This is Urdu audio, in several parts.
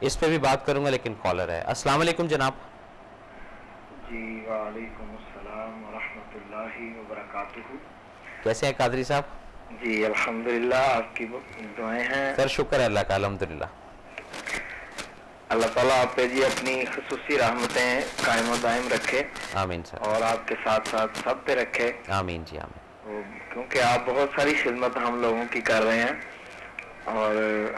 اس پہ بھی بات کروں گا لیکن کالر ہے. السلام علیکم جناب. جی وعلیکم السلام ورحمۃ اللہ وبرکاتہ. کیسے ہیں قادری صاحب؟ جی الحمدللہ، آپ کی دعائیں ہیں. سر شکر ہے اللہ کا، الحمدللہ. اللہ تعالیٰ آپ پہ جی اپنی خصوصی رحمتیں قائم و دائم رکھے. آمین سر. اور آپ کے ساتھ ساتھ سب پہ رکھے. آمین جی آمین. کیونکہ آپ بہت ساری خدمت ہم لوگوں کی کر رہے ہیں اور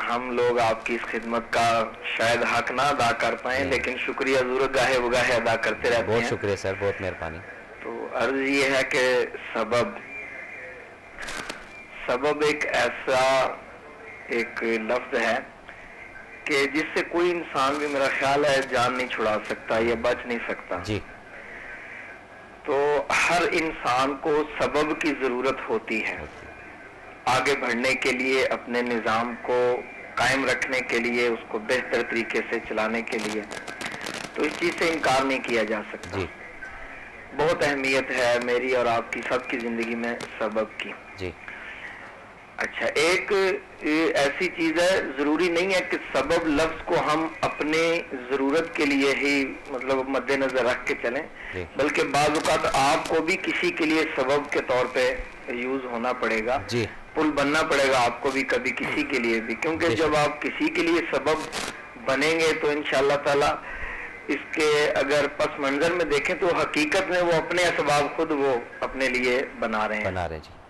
ہم لوگ آپ کی اس خدمت کا شاید حق نہ ادا کر پائیں، لیکن شکریہ ضرور گاہے بگاہے ادا کرتے رہتے ہیں. بہت شکریہ سر، بہت مہربانی. تو عرض یہ ہے کہ سبب ایک ایسا ایک لفظ ہے کہ جس سے کوئی انسان بھی میرا خیال ہے جان نہیں چھڑا سکتا یا بچ نہیں سکتا. جی. تو ہر انسان کو سبب کی ضرورت ہوتی ہے آگے بڑھنے کے لیے، اپنے نظام کو قائم رکھنے کے لیے، اس کو بہتر طریقے سے چلانے کے لیے. تو اس چیز سے انکار نہیں کیا جا سکتا. جی. بہت اہمیت ہے میری اور آپ کی سب کی زندگی میں سبب کی. جی. اچھا، ایک ایسی چیز ہے، ضروری نہیں ہے کہ سبب لفظ کو ہم اپنے ضرورت کے لیے ہی مطلب مد نظر رکھ کے چلیں، بلکہ بعض اوقات آپ کو بھی کسی کے لیے سبب کے طور پہ یوز ہونا پڑے گا. جی. پل بننا پڑے گا آپ کو بھی کبھی کسی کے لیے بھی، کیونکہ جب آپ کسی کے لیے سبب بنیں گے تو انشاءاللہ تعالی اس کے اگر پس منظر میں دیکھیں تو حقیقت میں وہ اپنے اسباب خود وہ اپنے لیے بنا رہے ہیں. جی.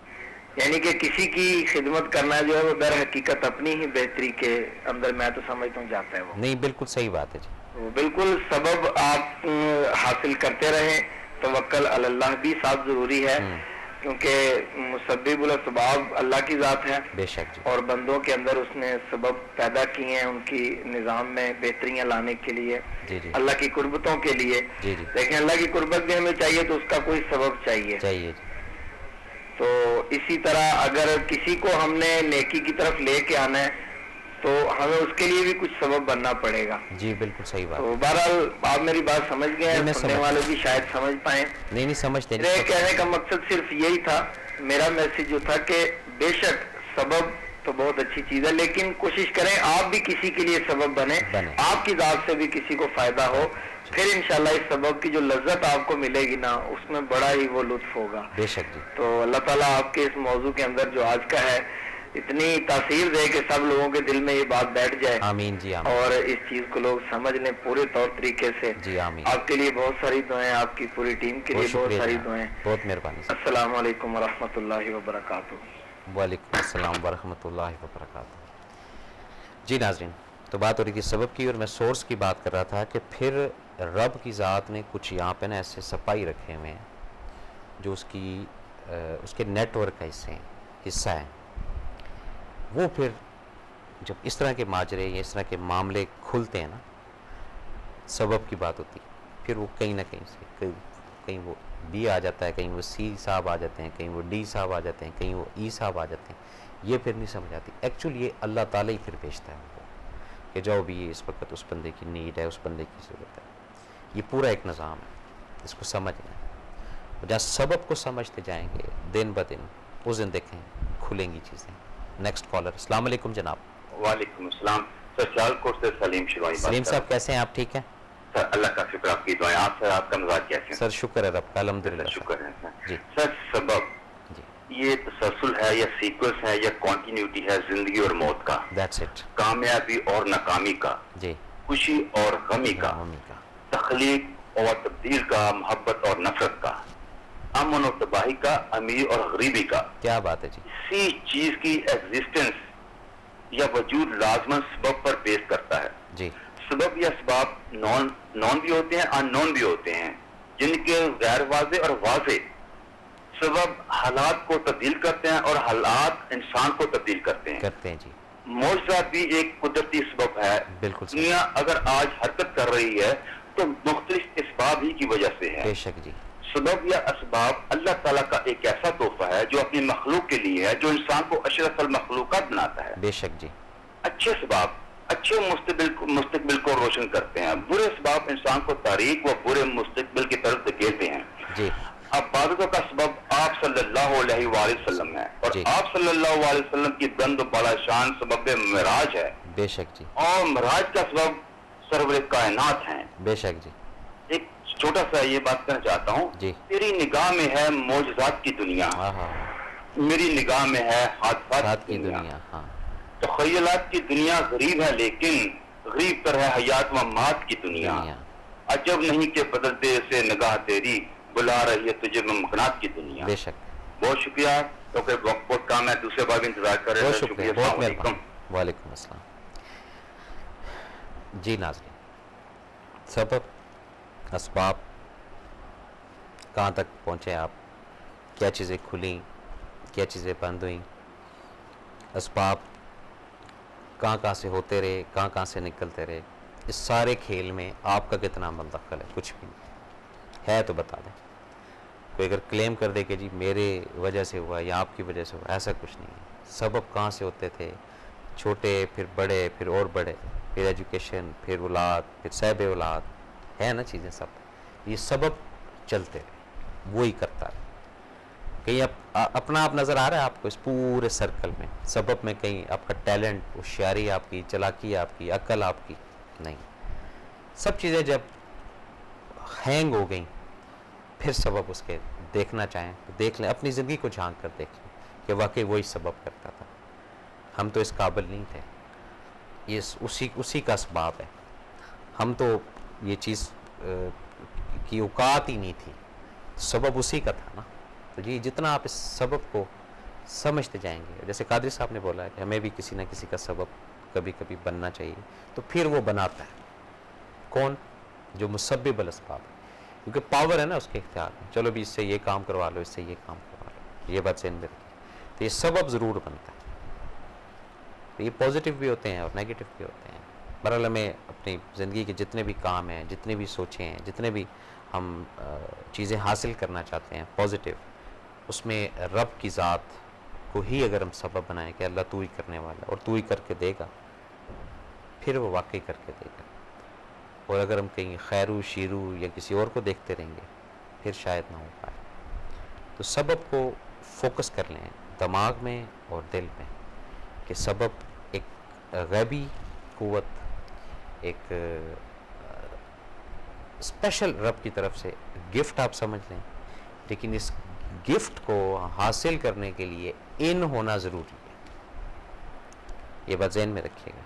یعنی کہ کسی کی خدمت کرنا جو ہے وہ در حقیقت اپنی ہی بہتری کے اندر میں تو سمجھتا ہوں جاتا ہے. وہ نہیں، بالکل صحیح بات ہے جی. بالکل سبب آپ حاصل کرتے رہیں، توکل علی اللہ بھی ساتھ ضروری ہے، کیونکہ مسبب الاسباب اللہ کی ذات ہے. بے شک جی. اور بندوں کے اندر اس نے سبب پیدا کیے ہیں ان کی نظام میں بہتریاں لانے کے لیے. جی جی. اللہ کی قربتوں کے لیے. جی جی. لیکن اللہ کی قربت بھی ہمیں چاہیے تو اس کا کوئی سبب چاہیے. جی. تو اسی طرح اگر کسی کو ہم نے نیکی کی طرف لے کے آنا ہے تو ہمیں اس کے لیے بھی کچھ سبب بننا پڑے گا. جی بالکل صحیح بات. تو بہرحال آپ میری بات سمجھ گئے ہیں، سننے والے بھی شاید سمجھ پائیں. نہیں سمجھتے. میرے کہنے کا مقصد صرف یہی تھا، میرا میسج جو تھا کہ بے شک سبب تو بہت اچھی چیز ہے، لیکن کوشش کریں آپ بھی کسی کے لیے سبب بنے، آپ کی ذات سے بھی کسی کو فائدہ ہو. پھر انشاءاللہ اس سبب کی جو لذت آپ کو ملے گی نا اس میں بڑا ہی وہ لطف ہوگا. بے شک جی. تو اللہ تعالیٰ آپ کے اس موضوع کے اندر جو آج کا ہے اتنی تاثیر دے کہ سب لوگوں کے دل میں یہ بات بیٹھ جائے. آمین جی آمین. اور اس چیز کو لوگ سمجھ لیں پورے طور طریقے سے. جی آمین. آپ کے لیے بہت ساری دعائیں، آپ کی پوری ٹیم کے لیے بہت ساری دعائیں. بہت مہربانی. السلام علیکم ورحمۃ اللہ وبرکاتہ. وعلیکم السلام ورحمۃ اللہ وبرکاتہ. جی ناظرین، تو بات ہو رہی تھی سبب کی اور میں سورس کی بات کر رہا تھا کہ پھر رب کی ذات نے کچھ یہاں پہ نا ایسے صفائی رکھے ہوئے ہیں جو اس کے نیٹ ورک کا حصہ ہے. وہ پھر جب اس طرح کے ماجرے یا اس طرح کے معاملے کھلتے ہیں نا، سبب کی بات ہوتی ہے، پھر وہ کہیں نہ کہیں سے کہیں وہ بی آ جاتا ہے، کہیں وہ سی صاحب آ جاتے ہیں، کہیں وہ ڈی صاحب آ جاتے ہیں، کہیں وہ ای صاحب آ جاتے ہیں. یہ پھر نہیں سمجھ آتی. ایکچولی یہ اللہ تعالیٰ ہی پھر بھیجتا ہے ان کو کہ جاؤ بھی یہ اس وقت اس بندے کی نیڈ ہے، اس بندے کی ضرورت ہے. یہ پورا ایک نظام ہے، اس کو سمجھنا ہے. جہاں سبب کو سمجھتے جائیں گے دن بدن اس دن دیکھیں کھلیں گی چیزیں. Next caller. السلام علیکم جناب. وعلیکم السلام سر. سیالکوٹ سے سلیم شروعی. سلیم صاحب کیسے ہیں آپ؟ ٹھیک ہیں سر، اللہ کا شکر. آپ کی دعائیں. آپ سر، آپ کا مزاج کیسے ہیں؟ سر شکر ہے رب کا، الحمدللہ. شکر ہے سر. جی سر، سبب یہ تسلسل ہے یا سیکوینس ہے یا کنٹینیوٹی ہے زندگی اور موت کا؟ That's it. کامیابی اور ناکامی کا، جی خوشی اور غمی کا، تخلیق اور تبدیل کا، محبت اور نفرت کا، امن اور تباہی کا، امیر اور غریبی کا. کیا بات ہے جی. اسی چیز کی ایگزسٹنس یا وجود لازمن سبب پر بیس کرتا ہے. جی. سبب یا اسباب نون بھی ہوتے ہیں، ان نون بھی ہوتے ہیں، جن کے غیر واضح اور واضح سبب حالات کو تبدیل کرتے ہیں اور حالات انسان کو تبدیل کرتے ہیں. جی. معجزہ بھی ایک قدرتی سبب ہے. بالکل. دنیا اگر آج حرکت کر رہی ہے تو مختلف اسباب ہی کی وجہ سے ہے. بے شک جی. سبب یا اسباب اللہ تعالیٰ کا ایک ایسا تحفہ ہے جو اپنی مخلوق کے لیے ہے، جو انسان کو اشرف المخلوقات بناتا ہے. بے شک جی. اچھے اسباب اچھے مستقبل کو روشن کرتے ہیں، برے اسباب انسان کو تاریک و برے مستقبل کی طرف دھکیلتے ہیں. جی. عبادتوں کا سبب آپ صلی اللہ علیہ وآلہ وسلم ہے، اور آپ صلی اللہ علیہ وسلم کی بلند و بالا شان سبب معراج ہے. بے شک جی. اور معراج کا سبب سرور کائنات ہیں. بے شک جی. ایک چھوٹا سا یہ بات کرنا چاہتا ہوں جی. تیری نگاہ میں ہے معجزات کی دنیا, میری نگاہ میں ہے حادثات کی دنیا. ہاں. تخیلات کی دنیا غریب ہے لیکن غریب تر ہے حیات و مات کی دنیا. عجب نہیں کہ بدلتے سے نگاہ تیری بلا رہی ہے تجھے ممکنات کی دنیا. بے شک. بہت شکریہ, کیونکہ بہت کام ہے, دوسرے بار بھی انتظار کر رہے ہیں. بہت شکریہ, بہت مہربانی. وعلیکم السلام. جی ناظرین, سبب اسباب کہاں تک پہنچے آپ, کیا چیزیں کھلیں, کیا چیزیں بند ہوئیں, اسباب کہاں سے ہوتے رہے, کہاں سے نکلتے رہے, اس سارے کھیل میں آپ کا کتنا عمل دخل ہے؟ کچھ بھی نہیں ہے. تو بتا دیں. کوئی اگر کلیم کر دے کہ جی میرے وجہ سے ہوا یا آپ کی وجہ سے ہوا, ایسا کچھ نہیں ہے. سبب کہاں سے ہوتے تھے, چھوٹے پھر بڑے پھر اور بڑے, پھر ایجوکیشن, پھر اولاد, پھر صاحب اولاد, ہے نا چیزیں سب. یہ سبب چلتے رہے, وہی کرتا رہے. کہیں اپنا آپ نظر آ رہا ہے آپ کو اس پورے سرکل میں؟ سبب میں کہیں آپ کا ٹیلنٹ, ہوشیاری آپ کی, چلاکی آپ کی, عقل آپ کی نہیں. سب چیزیں جب ہینگ ہو گئیں پھر سبب اس کے دیکھنا چاہیں تو دیکھ لیں, اپنی زندگی کو جھانک کر دیکھ لیں کہ واقعی وہی سبب کرتا تھا. ہم تو اس قابل نہیں تھے, یہ اسی کا اسباب ہے. ہم تو یہ چیز کی اوقات ہی نہیں تھی, سبب اسی کا تھا نا. تو جی جتنا آپ اس سبب کو سمجھتے جائیں گے, جیسے قادری صاحب نے بولا ہے کہ ہمیں بھی کسی نہ کسی کا سبب کبھی کبھی بننا چاہیے, تو پھر وہ بناتا ہے. کون؟ جو مسبب الاسباب ہے, کیونکہ پاور ہے نا اس کے اختیار میں. چلو بھی اس سے یہ کام کروا لو, اس سے یہ کام کروا لو, یہ بات ذہن میں رکھیے. تو یہ سبب ضرور بنتا ہے. تو یہ پازیٹیو بھی ہوتے ہیں اور نیگیٹو بھی ہوتے ہیں. بہرحال ہمیں اپنی زندگی کے جتنے بھی کام ہیں, جتنے بھی سوچیں ہیں, جتنے بھی ہم چیزیں حاصل کرنا چاہتے ہیں پازیٹیو, اس میں رب کی ذات کو ہی اگر ہم سبب بنائیں کہ اللہ تو ہی کرنے والا اور تو ہی کر کے دے گا, پھر وہ واقعی کر کے دے گا. اور اگر ہم کہیں خیرو شیرو یا کسی اور کو دیکھتے رہیں گے پھر شاید نہ ہو پائے. تو سبب کو فوکس کر لیں دماغ میں اور دل میں کہ سبب ایک غیبی قوت, ایک اسپیشل رب کی طرف سے گفٹ آپ سمجھ لیں, لیکن اس گفٹ کو حاصل کرنے کے لیے ان ہونا ضروری ہے. یہ بات ذہن میں رکھیے گا.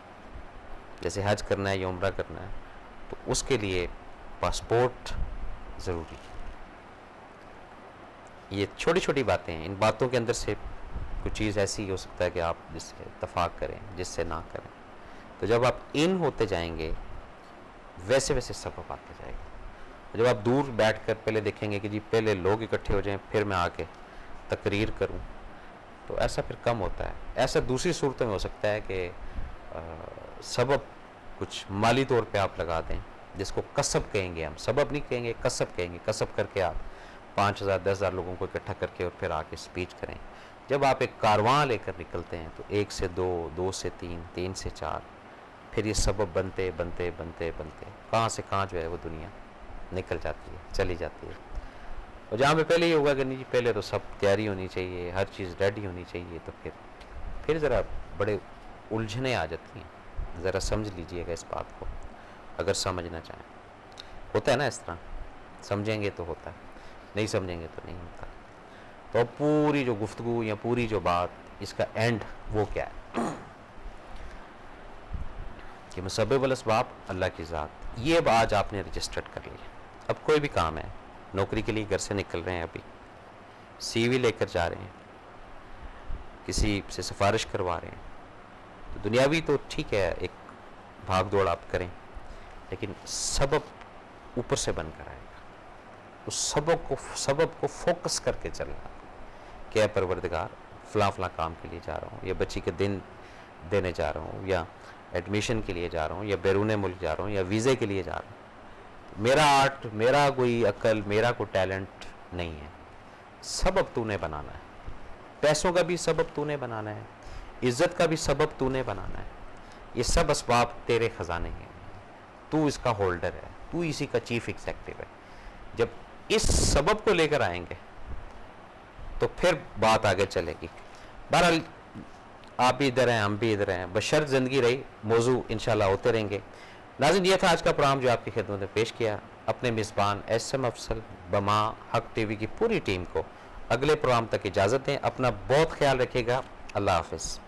جیسے حج کرنا ہے یا عمرہ کرنا ہے تو اس کے لیے پاسپورٹ ضروری ہے. یہ چھوٹی چھوٹی باتیں ہیں, ان باتوں کے اندر سے کچھ چیز ایسی ہو سکتا ہے کہ آپ جس سے اتفاق کریں, جس سے نہ کریں. تو جب آپ ان ہوتے جائیں گے ویسے ویسے سبب آتے جائے گا. جب آپ دور بیٹھ کر پہلے دیکھیں گے کہ جی پہلے لوگ اکٹھے ہو جائیں پھر میں آ کے تقریر کروں, تو ایسا پھر کم ہوتا ہے. ایسا دوسری صورتوں میں ہو سکتا ہے کہ سبب کچھ مالی طور پہ آپ لگا دیں, جس کو کسب کہیں گے. ہم سبب نہیں کہیں گے, کسب کہیں گے. کسب کر کے آپ 5,000 10,000 لوگوں کو اکٹھا کر کے اور پھر آ کے اسپیچ کریں. جب آپ ایک کارواں لے کر نکلتے ہیں تو 1 سے 2, 2 سے 3, 3 سے 4, پھر یہ سبب بنتے بنتے بنتے بنتے کہاں سے کہاں جو ہے وہ دنیا نکل جاتی ہے, چلی جاتی ہے. اور جہاں پہ پہلے یہ ہوگا کہ نہیں جی پہلے تو سب تیاری ہونی چاہیے, ہر چیز ریڈی ہونی چاہیے, تو پھر ذرا بڑے الجھنیں آ جاتی ہیں. ذرا سمجھ لیجئے گا اس بات کو اگر سمجھنا چاہیں. ہوتا ہے نا اس طرح, سمجھیں گے تو ہوتا ہے, نہیں سمجھیں گے تو نہیں ہوتا. تو اب پوری جو گفتگو یا پوری جو بات, اس کا اینڈ وہ کیا ہے کہ مسبب الاسباب اللہ کی ذات. یہ اب آج آپ نے رجسٹرڈ کر لیا. اب کوئی بھی کام ہے, نوکری کے لیے گھر سے نکل رہے ہیں, ابھی سی وی لے کر جا رہے ہیں, کسی سے سفارش کروا رہے ہیں, تو دنیاوی تو ٹھیک ہے ایک بھاگ دوڑ آپ کریں, لیکن سبب اوپر سے بن کر آئے گا. اس سبب کو فوکس کر کے چلنا کہ اے پروردگار فلاں فلاں کام کے لیے جا رہا ہوں, یا بچی کے دن دینے جا رہا ہوں, یا ایڈمیشن کے لیے جا رہا ہوں, یا بیرون ملک جا رہا ہوں, یا ویزے کے لیے جا رہا ہوں. میرا آرٹ, میرا کوئی عقل, میرا کوئی ٹیلنٹ نہیں ہے. سبب تو نے بنانا ہے. پیسوں کا بھی سبب تو نے بنانا ہے, عزت کا بھی سبب تو نے بنانا ہے. یہ سب اسباب تیرے خزانے ہیں, تو اس کا ہولڈر ہے, تو اسی کا چیف ایگزیکٹو ہے. جب اس سبب کو لے کر آئیں گے تو پھر بات آگے چلے گی. بہرحال آپ بھی ادھر ہیں، ہم بھی ادھر ہیں، بشرط زندگی رہی، موضوع انشاءاللہ ہوتے رہیں گے۔ ناظرین، یہ تھا آج کا پروگرام جو آپ کی خدمت میں پیش کیا۔ اپنے میزبان ایس ایم افضل، بما، حق ٹی وی کی پوری ٹیم کو اگلے پروگرام تک اجازت دیں۔ اپنا بہت خیال رکھیے گا۔ اللہ حافظ۔